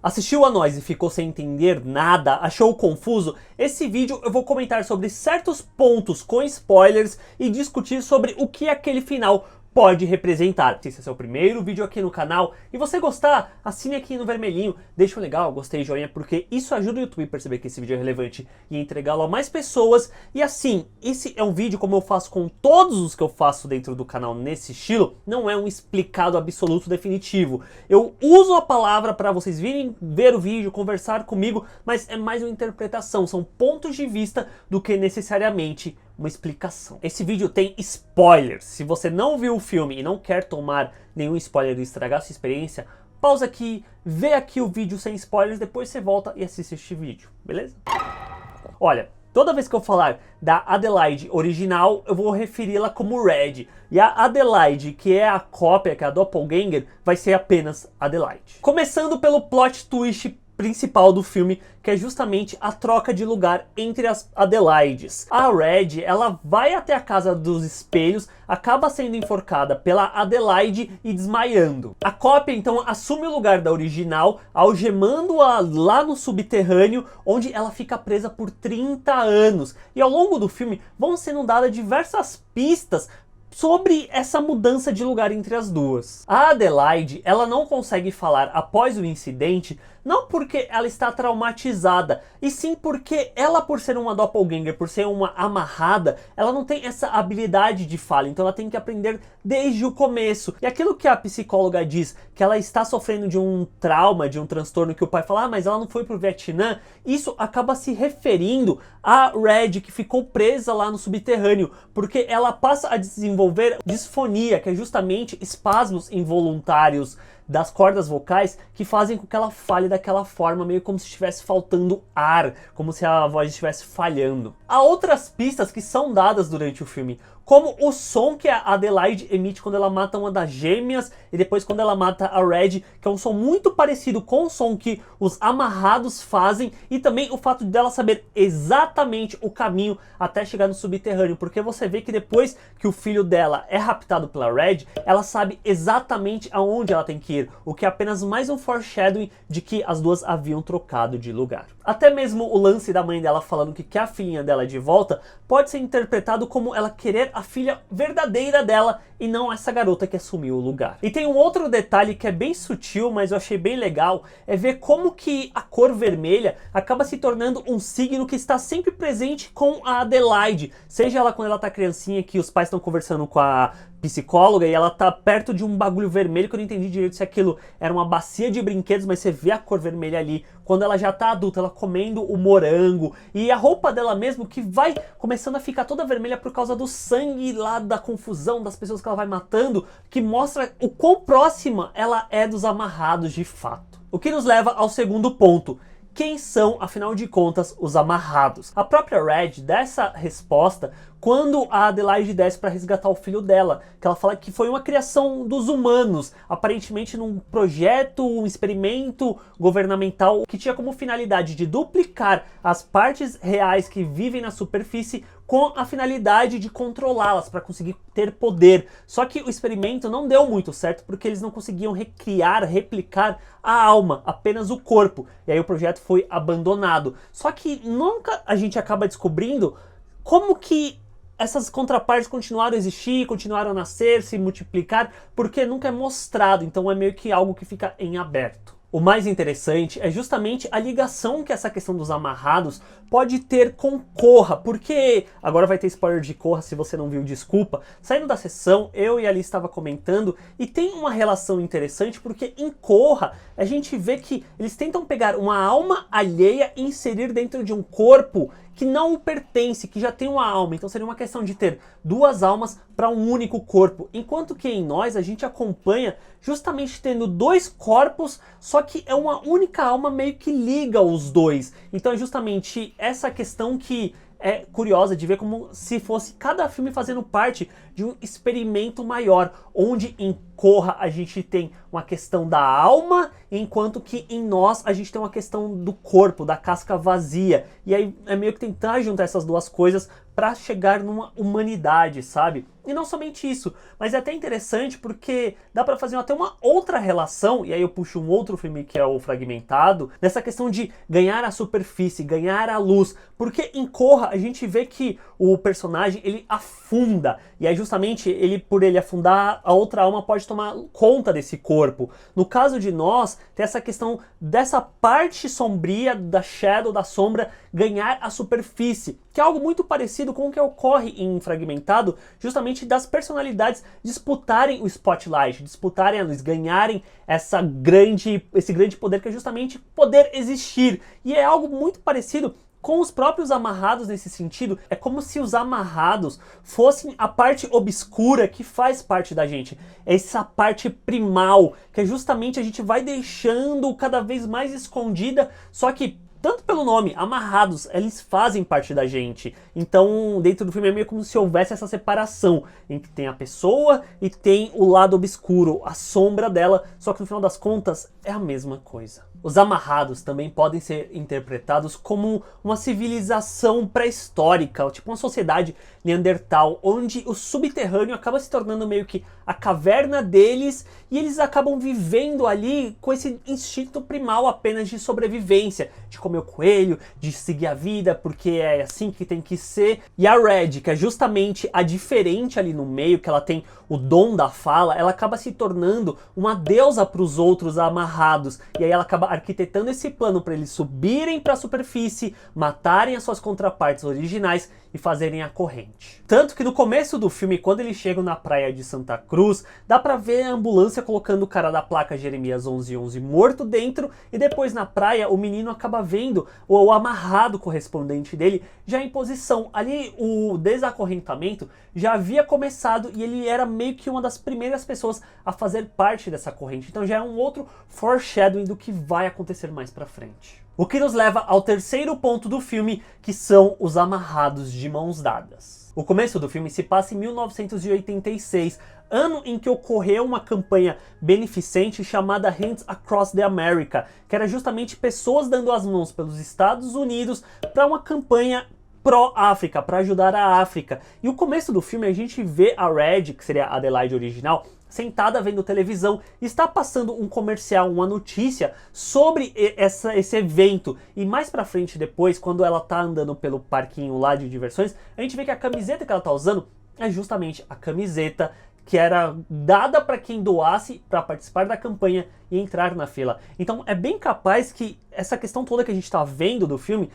Assistiu a nós e ficou sem entender nada? Achou confuso? Esse vídeo eu vou comentar sobre certos pontos com spoilers e discutir sobre o que aquele final pode representar. Se esse é seu primeiro vídeo aqui no canal e você gostar, assine aqui no vermelhinho, deixa um legal, gostei, joinha, porque isso ajuda o YouTube a perceber que esse vídeo é relevante e entregá-lo a mais pessoas. E assim, esse é um vídeo, como eu faço com todos os que eu faço dentro do canal nesse estilo, não é um explicado absoluto definitivo. Eu uso a palavra para vocês virem ver o vídeo, conversar comigo, mas é mais uma interpretação, são pontos de vista do que necessariamente uma explicação. Esse vídeo tem spoilers. Se você não viu o filme e não quer tomar nenhum spoiler e estragar sua experiência, pausa aqui, vê aqui o vídeo sem spoilers, depois você volta e assiste este vídeo, beleza? Olha, toda vez que eu falar da Adelaide original, eu vou referi-la como Red. E a Adelaide, que é a cópia, que é a Doppelganger, vai ser apenas Adelaide. Começando pelo plot twist principal do filme, que é justamente a troca de lugar entre as Adelaides. A Red, ela vai até a casa dos espelhos, acaba sendo enforcada pela Adelaide e desmaiando. A cópia então assume o lugar da original, algemando-a lá no subterrâneo, onde ela fica presa por 30 anos. E ao longo do filme vão sendo dadas diversas pistas sobre essa mudança de lugar entre as duas. A Adelaide, ela não consegue falar após o incidente, não porque ela está traumatizada, e sim porque ela, por ser uma doppelganger, por ser uma amarrada, ela não tem essa habilidade de fala, então ela tem que aprender desde o começo. E aquilo que a psicóloga diz, que ela está sofrendo de um trauma, de um transtorno, que o pai fala, mas ela não foi pro Vietnã, isso acaba se referindo a Red, que ficou presa lá no subterrâneo, porque ela passa a desenvolver disfonia, que é justamente espasmos involuntários das cordas vocais que fazem com que ela fale daquela forma, meio como se estivesse faltando ar, como se a voz estivesse falhando. Há outras pistas que são dadas durante o filme, como o som que a Adelaide emite quando ela mata uma das gêmeas e depois quando ela mata a Red, que é um som muito parecido com o som que os amarrados fazem, e também o fato dela saber exatamente o caminho até chegar no subterrâneo, porque você vê que depois que o filho dela é raptado pela Red, ela sabe exatamente aonde ela tem que ir, o que é apenas mais um foreshadowing de que as duas haviam trocado de lugar. Até mesmo o lance da mãe dela falando que quer a filhinha dela de volta pode ser interpretado como ela querer a filha verdadeira dela e não essa garota que assumiu o lugar. E tem um outro detalhe que é bem sutil, mas eu achei bem legal, é ver como que a cor vermelha acaba se tornando um signo que está sempre presente com a Adelaide, seja ela quando ela tá criancinha, que os pais estão conversando com a psicóloga e ela tá perto de um bagulho vermelho, que eu não entendi direito se aquilo era uma bacia de brinquedos, mas você vê a cor vermelha ali. Quando ela já tá adulta, ela comendo o morango, e a roupa dela mesmo que vai começando a ficar toda vermelha por causa do sangue lá, da confusão das pessoas que ela vai matando, que mostra o quão próxima ela é dos amarrados de fato. O que nos leva ao segundo ponto. Quem são, afinal de contas, os amarrados? A própria Red dá essa resposta quando a Adelaide desce para resgatar o filho dela, que ela fala que foi uma criação dos humanos, aparentemente num projeto, um experimento governamental que tinha como finalidade de duplicar as partes reais que vivem na superfície com a finalidade de controlá-las para conseguir ter poder. Só que o experimento não deu muito certo porque eles não conseguiam recriar, replicar a alma, apenas o corpo. E aí o projeto foi abandonado. Só que nunca a gente acaba descobrindo como que essas contrapartes continuaram a existir, continuaram a nascer, se multiplicar, porque nunca é mostrado, então é meio que algo que fica em aberto. O mais interessante é justamente a ligação que essa questão dos amarrados pode ter com Korra, porque agora vai ter spoiler de Korra, se você não viu, desculpa. Saindo da sessão, eu e a Ali estava comentando, e tem uma relação interessante, porque em Korra a gente vê que eles tentam pegar uma alma alheia e inserir dentro de um corpo que não pertence, que já tem uma alma. Então seria uma questão de ter duas almas para um único corpo. Enquanto que em nós a gente acompanha justamente tendo dois corpos, só que é uma única alma meio que liga os dois. Então é justamente essa questão que é curiosa de ver, como se fosse cada filme fazendo parte de um experimento maior, onde em Korra a gente tem uma questão da alma, enquanto que em nós a gente tem uma questão do corpo, da casca vazia. E aí é meio que tentar juntar essas duas coisas para chegar numa humanidade, sabe? E não somente isso, mas é até interessante porque dá pra fazer até uma outra relação, e aí eu puxo um outro filme que é o Fragmentado, nessa questão de ganhar a superfície, ganhar a luz, porque em Korra a gente vê que o personagem ele afunda, e aí justamente por ele afundar, a outra alma pode tomar conta desse corpo. No caso de nós, tem essa questão dessa parte sombria da shadow, da sombra, ganhar a superfície, que é algo muito parecido com o que ocorre em Fragmentado, justamente das personalidades disputarem o spotlight, disputarem a luz, ganharem esse grande poder que é justamente poder existir. E é algo muito parecido com os próprios amarrados nesse sentido. É como se os amarrados fossem a parte obscura que faz parte da gente. Essa parte primal, que é justamente a gente vai deixando cada vez mais escondida, só que tanto pelo nome, amarrados, eles fazem parte da gente. Então, dentro do filme é meio como se houvesse essa separação em que tem a pessoa e tem o lado obscuro, a sombra dela, só que no final das contas é a mesma coisa. Os amarrados também podem ser interpretados como uma civilização pré-histórica, tipo uma sociedade neandertal, onde o subterrâneo acaba se tornando meio que a caverna deles e eles acabam vivendo ali com esse instinto primal apenas de sobrevivência, de comer o coelho, de seguir a vida porque é assim que tem que ser. E a Red, que é justamente a diferente ali no meio, que ela tem o dom da fala, ela acaba se tornando uma deusa para os outros amarrados, e aí ela acaba arquitetando esse plano para eles subirem para a superfície, matarem as suas contrapartes originais e fazerem a corrente. Tanto que no começo do filme, quando eles chegam na praia de Santa Cruz, dá pra ver a ambulância colocando o cara da placa Jeremias 1111 morto dentro, e depois na praia o menino acaba vendo o amarrado correspondente dele já em posição. Ali o desacorrentamento já havia começado e ele era meio que uma das primeiras pessoas a fazer parte dessa corrente. Então já é um outro foreshadowing do que vai acontecer mais pra frente. O que nos leva ao terceiro ponto do filme, que são os amarrados de mãos dadas. O começo do filme se passa em 1986, ano em que ocorreu uma campanha beneficente chamada Hands Across the America, que era justamente pessoas dando as mãos pelos Estados Unidos para uma campanha pró-África, para ajudar a África. E o começo do filme a gente vê a Red, que seria a Adelaide original, sentada vendo televisão, está passando um comercial, uma notícia sobre esse evento. E mais pra frente depois, quando ela tá andando pelo parquinho lá de diversões, a gente vê que a camiseta que ela tá usando é justamente a camiseta que era dada para quem doasse para participar da campanha e entrar na fila. Então é bem capaz que essa questão toda que a gente tá vendo do filme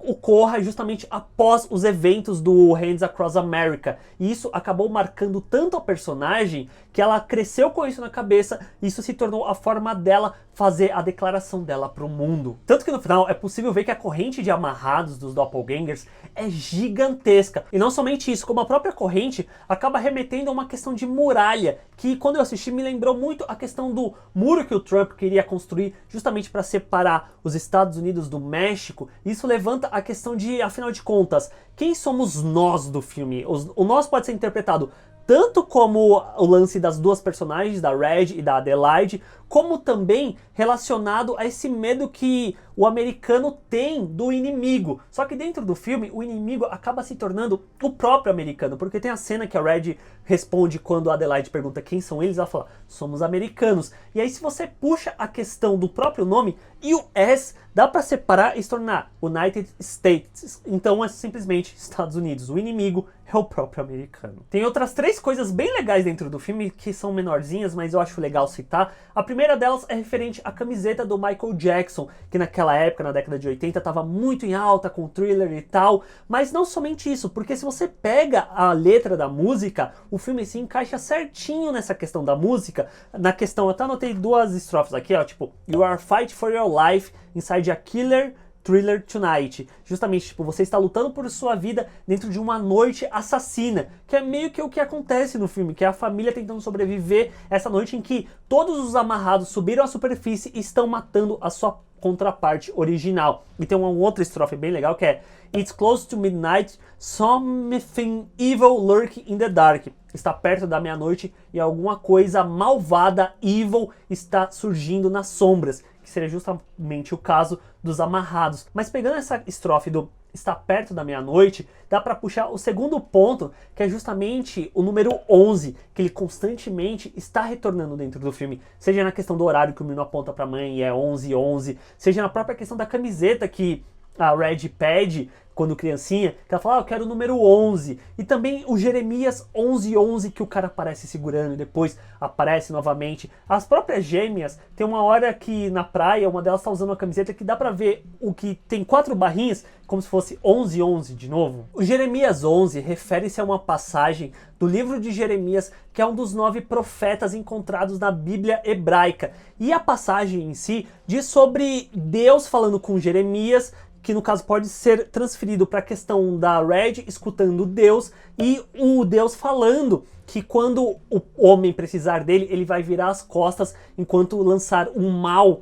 ocorra justamente após os eventos do Hands Across America. E isso acabou marcando tanto a personagem que ela cresceu com isso na cabeça, e isso se tornou a forma dela fazer a declaração dela para o mundo. Tanto que no final é possível ver que a corrente de amarrados dos doppelgangers é gigantesca. E não somente isso, como a própria corrente acaba remetendo a uma questão de muralha, que quando eu assisti me lembrou muito a questão do muro que o Trump queria construir justamente para separar os Estados Unidos do México. Isso levanta a questão de, afinal de contas, quem somos nós do filme? O nós pode ser interpretado tanto como o lance das duas personagens, da Red e da Adelaide, como também relacionado a esse medo que o americano tem do inimigo. Só que dentro do filme, o inimigo acaba se tornando o próprio americano, porque tem a cena que a Red responde quando a Adelaide pergunta quem são eles, ela fala, somos americanos. E aí se você puxa a questão do próprio nome, US dá para separar e se tornar United States. Então é simplesmente Estados Unidos. O inimigo é o próprio americano. Tem outras três coisas bem legais dentro do filme, que são menorzinhas, mas eu acho legal citar. A primeira delas é referente à camiseta do Michael Jackson, que naquela época, na década de 80, estava muito em alta com o Thriller e tal. Mas não somente isso, porque se você pega a letra da música, o filme se encaixa certinho nessa questão da música. Na questão, eu até anotei duas estrofes aqui, ó, tipo, You are fighting for your life inside a killer Thriller Tonight. Justamente, tipo, você está lutando por sua vida dentro de uma noite assassina, que é meio que o que acontece no filme, que é a família tentando sobreviver essa noite em que todos os amarrados subiram à superfície e estão matando a sua contraparte original. E tem uma outra estrofe bem legal que é It's close to midnight, something evil lurking in the dark. Está perto da meia-noite e alguma coisa malvada, evil, está surgindo nas sombras. que seria justamente o caso dos amarrados. Mas pegando essa estrofe do está perto da meia-noite, dá para puxar o segundo ponto, que é justamente o número 11, que ele constantemente está retornando dentro do filme, seja na questão do horário que o menino aponta para a mãe e é 11:11, seja na própria questão da camiseta que a Red pede quando criancinha, que ela fala, eu quero o número 11. E também o Jeremias 11:11 que o cara aparece segurando e depois aparece novamente. As próprias gêmeas, tem uma hora que na praia, uma delas tá usando uma camiseta que dá pra ver o que tem 4 barrinhas, como se fosse 11:11 de novo. O Jeremias 11 refere-se a uma passagem do livro de Jeremias, que é um dos 9 profetas encontrados na Bíblia hebraica. E a passagem em si diz sobre Deus falando com Jeremias, que no caso pode ser transferido para a questão da Red escutando Deus e o Deus falando que quando o homem precisar dele, ele vai virar as costas enquanto lançar um mal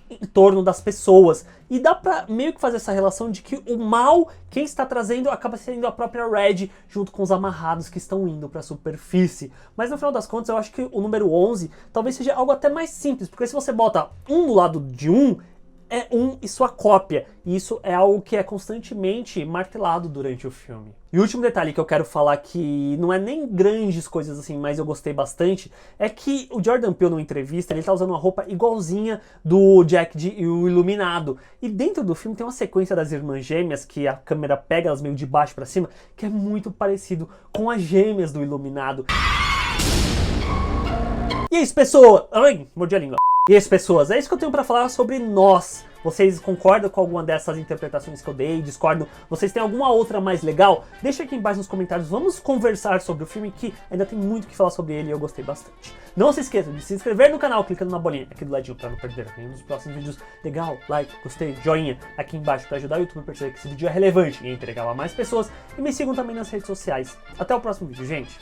em torno das pessoas. E dá pra meio que fazer essa relação de que o mal, quem está trazendo, acaba sendo a própria Red, junto com os amarrados que estão indo pra superfície. Mas no final das contas, eu acho que o número 11 talvez seja algo até mais simples, porque se você bota um do lado de um, é um e sua cópia. E isso é algo que é constantemente martelado durante o filme. E o último detalhe que eu quero falar, que não é nem grandes coisas assim, mas eu gostei bastante, é que o Jordan Peele, numa entrevista, ele tá usando uma roupa igualzinha do Jack e o Iluminado. E dentro do filme tem uma sequência das irmãs gêmeas, que a câmera pega elas meio de baixo pra cima, que é muito parecido com as gêmeas do Iluminado. E é isso, pessoa! Ai, mordi a língua. E é isso, pessoas, é isso que eu tenho pra falar sobre Nós. Vocês concordam com alguma dessas interpretações que eu dei? Discordam? Vocês têm alguma outra mais legal? Deixa aqui embaixo nos comentários, vamos conversar sobre o filme, que ainda tem muito o que falar sobre ele e eu gostei bastante. Não se esqueçam de se inscrever no canal clicando na bolinha aqui do ladinho pra não perder nenhum dos próximos vídeos. Legal, like, gostei, joinha aqui embaixo pra ajudar o YouTube a perceber que esse vídeo é relevante e entregar a mais pessoas. E me sigam também nas redes sociais. Até o próximo vídeo, gente!